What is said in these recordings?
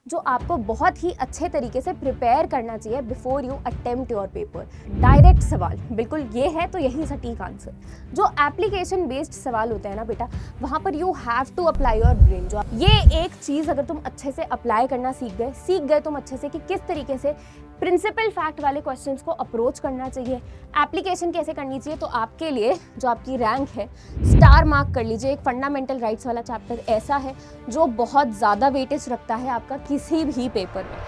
जो आपको बहुत ही अच्छे तरीके से प्रिपेयर करना चाहिए before you attempt your paper. Direct सवाल, बिल्कुल ये है तो यही सटीक आंसर। जो एप्लीकेशन बेस्ड सवाल होते हैं ना बेटा, वहाँ पर you have to apply your brain. जो ये एक चीज़ अगर तुम अच्छे से अप्लाई करना सीख गए तुम अच्छे से कि किस तरीके से प्रिंसिपल फैक्ट वाले क्वेश्चंस को अप्रोच करना चाहिए, एप्लीकेशन कैसे करनी चाहिए, तो आपके लिए जो आपकी रैंक है स्टार मार्क कर लीजिए। एक फंडामेंटल राइट्स वाला चैप्टर ऐसा है जो बहुत ज़्यादा वेटेज रखता है आपका किसी भी पेपर में।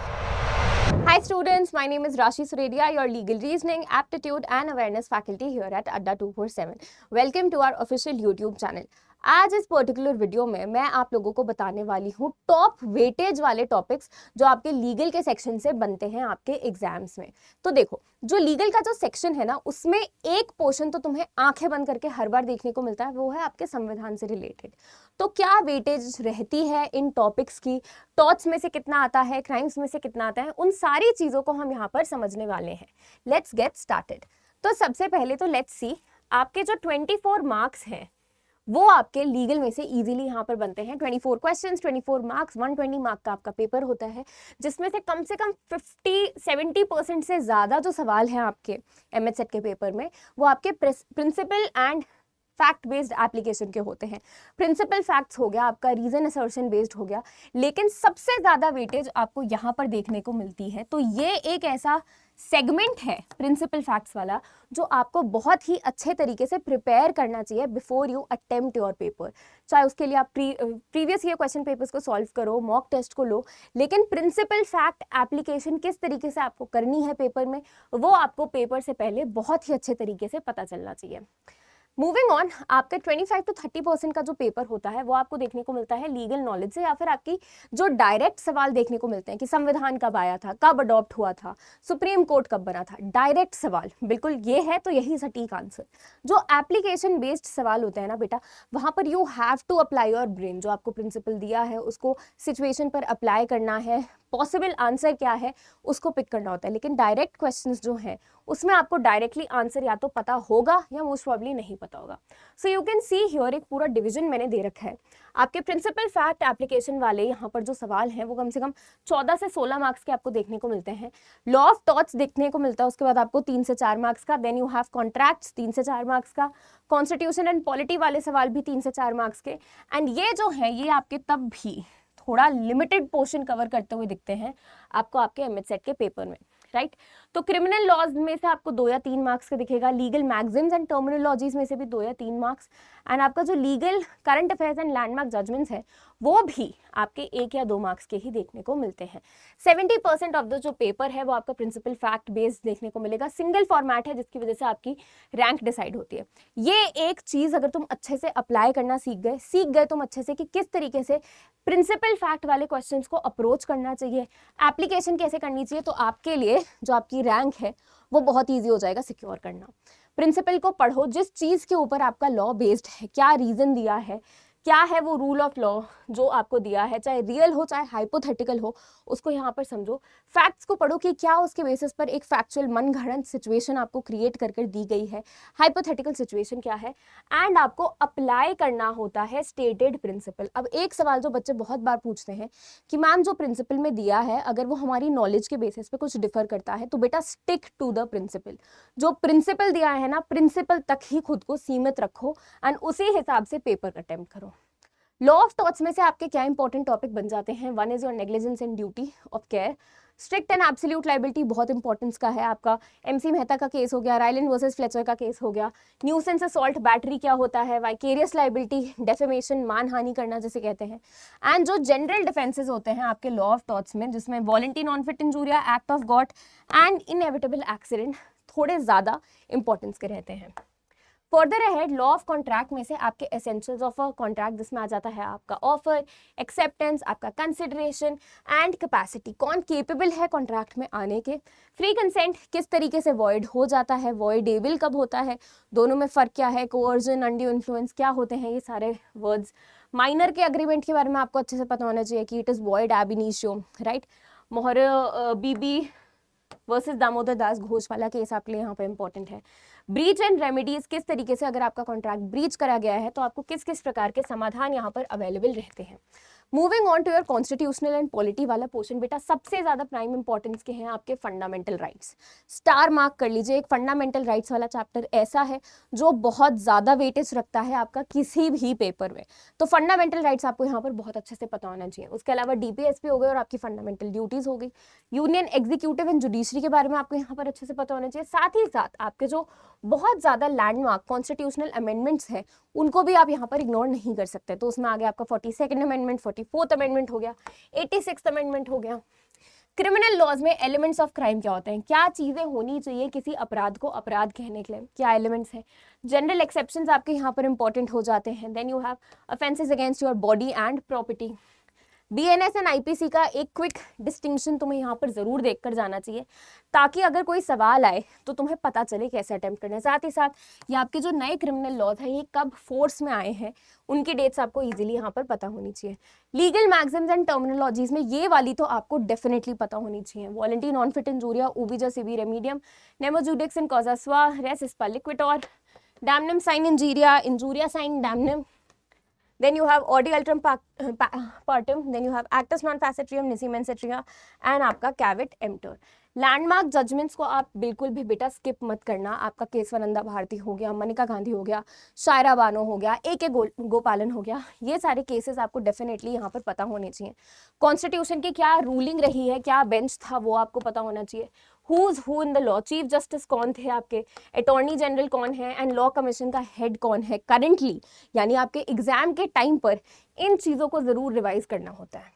Hi students, my name is Rashi Suredia, your legal reasoning, aptitude and awareness faculty here at Adda 247. Welcome to our official YouTube channel. आज इस पर्टिकुलर वीडियो में मैं आप लोगों को बताने वाली हूँ टॉप वेटेज वाले टॉपिक्स जो आपके लीगल के सेक्शन से बनते हैं आपके एग्जाम्स में। तो देखो, जो लीगल का जो सेक्शन है ना, उसमें एक पोर्शन तो तुम्हें आंखें बंद करके हर बार देखने को मिलता है, वो है आपके संविधान से रिलेटेड। तो क्या वेटेज रहती है इन टॉपिक्स की, टॉर्ट्स में से कितना आता है, क्राइम्स में से कितना आता है, उन सारी चीज़ों को हम यहाँ पर समझने वाले हैं। Let's get started. तो सबसे पहले तो लेट्स सी, आपके जो 24 मार्क्स हैं वो आपके लीगल में से इजीली यहाँ पर बनते हैं। 24 क्वेश्चंस, 24 मार्क्स, 120 मार्क का आपका पेपर होता है, जिसमें से कम 50-70% से ज़्यादा जो सवाल हैं आपके एमएचसेट के पेपर में वो आपके principle and fact based application के होते हैं। प्रिंसिपल फैक्ट्स हो गया, आपका रीजन असर्शन बेस्ड हो गया, लेकिन सबसे ज़्यादा वेटेज आपको यहाँ पर देखने को मिलती है। तो ये एक ऐसा सेगमेंट है प्रिंसिपल फैक्ट्स वाला जो आपको बहुत ही अच्छे तरीके से प्रिपेयर करना चाहिए before you attempt your paper. चाहे उसके लिए आप प्रीवियस ईयर क्वेश्चन पेपर्स को सॉल्व करो, मॉक टेस्ट को लो, लेकिन प्रिंसिपल फैक्ट एप्लीकेशन किस तरीके से आपको करनी है पेपर में, वो आपको पेपर से पहले बहुत ही अच्छे तरीके से पता चलना चाहिए। मूविंग ऑन, आपका 25 to 30% का जो पेपर होता है वो आपको देखने को मिलता है लीगल नॉलेज से, या फिर आपकी जो डायरेक्ट सवाल देखने को मिलते हैं कि संविधान कब आया था, कब अडॉप्ट हुआ था, सुप्रीम कोर्ट कब बना था। डायरेक्ट सवाल, बिल्कुल ये है तो यही सटीक आंसर। जो एप्लीकेशन बेस्ड सवाल होते हैं ना बेटा, वहाँ पर you have to apply your brain. जो आपको प्रिंसिपल दिया है उसको सिचुएशन पर अप्लाई करना है, पॉसिबल आंसर क्या है उसको पिक करना होता है। लेकिन डायरेक्ट क्वेश्चंस जो हैं उसमें आपको डायरेक्टली आंसर या तो पता होगा या मोस्ट प्रॉब्ली नहीं पता होगा। So you can see here एक पूरा डिवीजन मैंने दे रखा है। आपके प्रिंसिपल फैक्ट एप्लीकेशन वाले यहाँ पर जो सवाल हैं वो कम से कम 14 से 16 मार्क्स के आपको देखने को मिलते हैं। लॉ ऑफ टॉर्ट्स देखने को मिलता है, उसके बाद आपको 3 से 4 मार्क्स का। देन यू हैव कॉन्ट्रैक्ट्स 3 से 4 मार्क्स का। कॉन्स्टिट्यूशन एंड पॉलिटी वाले सवाल भी 3 से 4 मार्क्स के। एंड ये जो है ये आपके तब भी थोड़ा लिमिटेड पोर्शन कवर करते हुए दिखते हैं आपको आपके एमएचसेट के पेपर में, राइट। तो क्रिमिनल लॉज में से आपको 2 या 3 मार्क्स का दिखेगा, लीगल मैगजिम्स एंड टर्मिनोलॉजीज में से भी 2 या 3 मार्क्स, एंड आपका जो legal current affairs and landmark judgments है वो भी आपके 1 या 2 मार्क्स के ही देखने को मिलते हैं। 70% ऑफ द जो पेपर है वो आपका प्रिंसिपल फैक्ट बेस्ड देखने को मिलेगा। सिंगल फॉर्मेट है जिसकी वजह से आपकी रैंक डिसाइड होती है। ये एक चीज़ अगर तुम अच्छे से अप्लाई करना सीख गए तुम अच्छे से कि किस तरीके से प्रिंसिपल फैक्ट वाले क्वेश्चंस को अप्रोच करना चाहिए, एप्लीकेशन कैसे करनी चाहिए, तो आपके लिए जो आपकी रैंक है वो बहुत ईजी हो जाएगा सिक्योर करना। प्रिंसिपल को पढ़ो, जिस चीज़ के ऊपर आपका लॉ बेस्ड है, क्या रीज़न दिया है, क्या है वो रूल ऑफ लॉ जो आपको दिया है, चाहे रियल हो चाहे हाइपोथेटिकल हो, उसको यहाँ पर समझो। फैक्ट्स को पढ़ो कि क्या उसके बेसिस पर एक फैक्चुअल मनगढ़ंत सिचुएशन आपको क्रिएट कर दी गई है, हाइपोथेटिकल सिचुएशन क्या है, एंड आपको अप्लाई करना होता है स्टेटेड प्रिंसिपल। अब एक सवाल जो बच्चे बहुत बार पूछते हैं कि मैम जो प्रिंसिपल में दिया है अगर वो हमारी नॉलेज के बेसिस पे कुछ डिफर करता है तो बेटा स्टिक टू द प्रिंसिपल। जो प्रिंसिपल दिया है ना, प्रिंसिपल तक ही खुद को सीमित रखो एंड उसी हिसाब से पेपर अटेम्प्ट करो। लॉ ऑफ टॉर्ट्स में से आपके क्या इंपॉर्टेंट टॉपिक बन जाते हैं? One is your negligence and duty of care. Strict and absolute liability बहुत इंपॉर्टेंस का है आपका। एमसी मेहता का केस हो गया, रायलैंड वर्सेस फ्लेचर का केस हो गया। न्यूसेंस असॉल्ट बैटरी क्या होता है, वाइकेरियस लाइबिलिटी, डेफेमेशन, मानहानि करना जिसे कहते हैं, एंड जो जनरल डिफेंसेस होते हैं आपके लॉ ऑफ टॉर्ट्स में, जिसमें वॉलंटी नॉन फिट इंजूरिया, act of God and inevitable accident थोड़े ज़्यादा इंपॉर्टेंस के रहते हैं। Further ahead, law of contract में से आपके एसेंशियल्स ऑफ अ कॉन्ट्रैक्ट, जिसमें आ जाता है आपका ऑफर, एक्सेप्टेंस, आपका कंसिडरेशन एंड कैपेसिटी, कौन केपेबल है कॉन्ट्रैक्ट में आने के। फ्री कंसेंट किस तरीके से वॉइड हो जाता है, वॉइडेबल कब होता है, दोनों में फ़र्क क्या है, कोअर्जन, अनड्यू इन्फ्लुएंस क्या होते हैं, ये सारे वर्ड्स। माइनर के अग्रीमेंट के बारे में आपको अच्छे से पता होना चाहिए कि इट इज़ वॉइड एब इनिशियो, राइट। मोहर बीबी वर्सेस दामोदर दास घोष वाला केस आपके लिए यहाँ पे इंपॉर्टेंट है। ब्रीच एंड रेमेडीज, किस तरीके से अगर आपका कॉन्ट्रैक्ट ब्रीच करा गया है तो आपको किस किस प्रकार के समाधान यहाँ पर अवेलेबल रहते हैं। Moving on to your constitutional and polity वाला पोर्शन बेटा, सबसे ज्यादा प्राइम इंपॉर्टेंस के हैं आपके फंडामेंटल राइट्स। स्टार मार्क कर लीजिए, एक फंडामेंटल राइट्स वाला चैप्टर ऐसा है जो बहुत ज्यादा वेटेज रखता है आपका किसी भी पेपर में। तो फंडामेंटल राइट्स आपको यहाँ पर बहुत अच्छे से पता होना चाहिए। उसके अलावा डीपीएसपी हो गई और आपकी फंडामेंटल ड्यूटीज हो गई। यूनियन एग्जीक्यूटिव एंड जुडिशरी के बारे में आपको यहाँ पर अच्छे से पता होना चाहिए। साथ ही साथ आपके जो बहुत ज्यादा लैंडमार्क कॉन्स्टिट्यूशनल अमेंडमेंट्स हैं उनको भी आप यहाँ पर इग्नोर नहीं कर सकते। तो उसमें आगे आपका 42nd अमेंडमेंट, 44th अमेंडमेंट हो गया, 86th अमेंडमेंट हो गया। क्रिमिनल लॉज में एलिमेंट्स ऑफ क्राइम क्या होते हैं, क्या चीजें होनी चाहिए किसी अपराध को अपराध कहने के लिए, क्या एलिमेंट्स हैं। जनरल एक्सेप्शंस आपके यहाँ पर इंपॉर्टेंट हो जाते हैं। Then you have offences against your body and property. BNS and IPC का एक क्विक डिस्टिंक्शन तुम्हें यहाँ पर जरूर देखकर जाना चाहिए, ताकि अगर कोई सवाल आए तो तुम्हें पता चले कैसे अटेम्प्ट करना है। साथ ही साथ ये आपके जो नए क्रिमिनल लॉज हैं ये कब फोर्स में आए हैं उनकी डेट्स आपको इजीली यहाँ पर पता होनी चाहिए। लीगल मैगजिम्स एंड टर्मिनोलॉजीज में ये वाली तो आपको डेफिनेटली पता होनी चाहिए। वॉलंटी नॉन फिट इंजूरिया, उबिजा सिवी रेमीडियम, नेमो जुडिक्स इन कॉजा स्वा, रेस इस्पा लिक्विटोर, डैमनम साइन इंजीरिया, इंजूरिया साइन डैमनम। Then you have Audi Ultram Partum, then you have Actus Non Facetrium, Nisi Mensitria and आपका Cavit Emptor। लैंडमार्क जजमेंट्स को आप बिल्कुल भी बेटा स्किप मत करना। आपका केसवानंदा भारती हो गया, मनिका गांधी हो गया, शायरा बानो हो गया, ए गोपालन हो गया, ये सारे केसेस आपको डेफिनेटली यहाँ पर पता होने चाहिए। कॉन्स्टिट्यूशन की क्या रूलिंग रही है, क्या बेंच था, वो आपको पता होना चाहिए। Who's who in the law, chief justice कौन थे आपके, अटॉर्नी जनरल कौन है एंड लॉ कमीशन का हेड कौन है करंटली, यानी आपके एग्जाम के टाइम पर इन चीजों को जरूर रिवाइज करना होता है।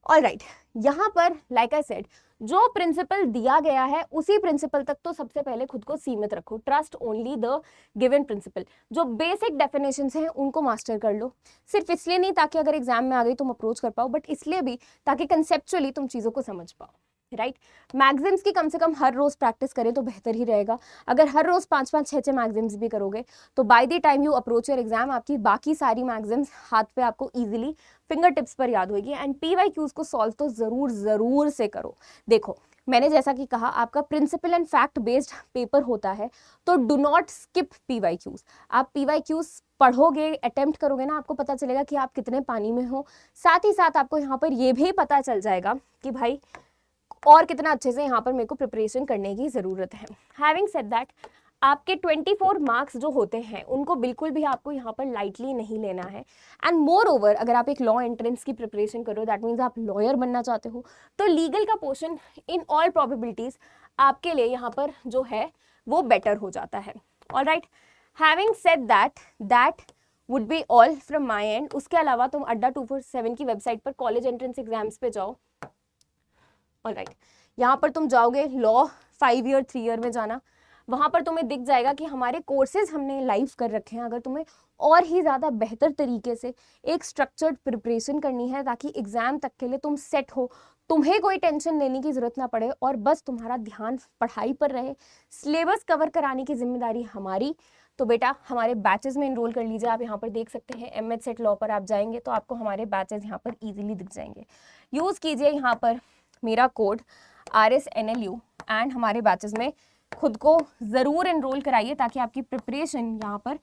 ऑलराइट, यहाँ पर लाइक आई सेड जो प्रिंसिपल दिया गया है उसी प्रिंसिपल तक तो सबसे पहले खुद को सीमित रखो। Trust only the given principle. जो बेसिक डेफिनेशंस हैं उनको मास्टर कर लो, सिर्फ इसलिए नहीं ताकि अगर एग्जाम में आ गई तुम अप्रोच कर पाओ, बट इसलिए भी ताकि कंसेप्चुअली तुम चीज़ों को समझ पाओ। राइट, मैगजिम्स की कम से कम हर रोज प्रैक्टिस करें तो बेहतर ही रहेगा। अगर हर रोज 5-5, 6-6 मैगजिम्स भी करोगे तो by the time you approach your exam आपकी बाकी सारी मैगजिम्स हाथ पे आपको इजीली फिंगर टिप्स पर याद होगी। एंड PYQs को सॉल्व तो जरूर से करो। देखो मैंने जैसा कि कहा आपका principle and fact based paper होता है, तो डू नॉट स्किप PYQs। आप PYQs पढ़ोगे, अटेम्प्ट करोगे ना, आपको पता चलेगा कि आप कितने पानी में हो। साथ ही साथ आपको यहाँ पर ये भी पता चल जाएगा कि भाई और कितना अच्छे से यहाँ पर मेरे को प्रिपरेशन करने की ज़रूरत है। हैविंग सेड दैट, आपके 24 मार्क्स जो होते हैं उनको बिल्कुल भी आपको यहाँ पर लाइटली नहीं लेना है। एंड मोर ओवर अगर आप एक लॉ एंट्रेंस की प्रिपरेशन करो, दैट मीन्स आप लॉयर बनना चाहते हो, तो लीगल का पोर्शन इन ऑल प्रोबेबिलिटीज आपके लिए यहाँ पर जो है वो बेटर हो जाता है। Alright, having said that, that would be all from my and. उसके अलावा तुम अड्डा 247 की वेबसाइट पर कॉलेज एंट्रेंस एग्जाम्स पे जाओ। ऑलराइट, यहाँ पर तुम जाओगे लॉ 5 ईयर 3 ईयर में जाना, वहाँ पर तुम्हें दिख जाएगा कि हमारे कोर्सेज हमने लाइव कर रखे हैं। अगर तुम्हें और ही ज़्यादा बेहतर तरीके से एक स्ट्रक्चर्ड प्रिपरेशन करनी है ताकि एग्जाम तक के लिए तुम सेट हो, तुम्हें कोई टेंशन लेने की ज़रूरत ना पड़े और बस तुम्हारा ध्यान पढ़ाई पर रहे, सिलेबस कवर कराने की जिम्मेदारी हमारी, तो बेटा हमारे बैचेस में इनरोल कर लीजिए। आप यहाँ पर देख सकते हैं MH सेट लॉ पर आप जाएंगे तो आपको हमारे बैचेस यहाँ पर ईजिली दिख जाएंगे। यूज़ कीजिए यहाँ पर मेरा कोड RSNLU एंड हमारे बैचेस में खुद को ज़रूर एनरोल कराइए ताकि आपकी प्रिपरेशन यहाँ पर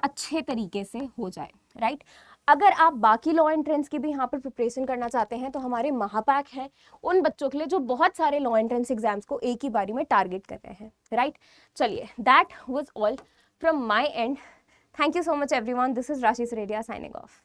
अच्छे तरीके से हो जाए। राइट, अगर आप बाकी लॉ एंट्रेंस की भी यहाँ पर प्रिपरेशन करना चाहते हैं तो हमारे महापैक है उन बच्चों के लिए जो बहुत सारे लॉ एंट्रेंस एग्जाम्स को एक ही बारी में टारगेट कर रहे हैं। राइट, चलिए, that was all from my and. Thank you so much everyone. This is राशि सरेडिया साइनिंग ऑफ।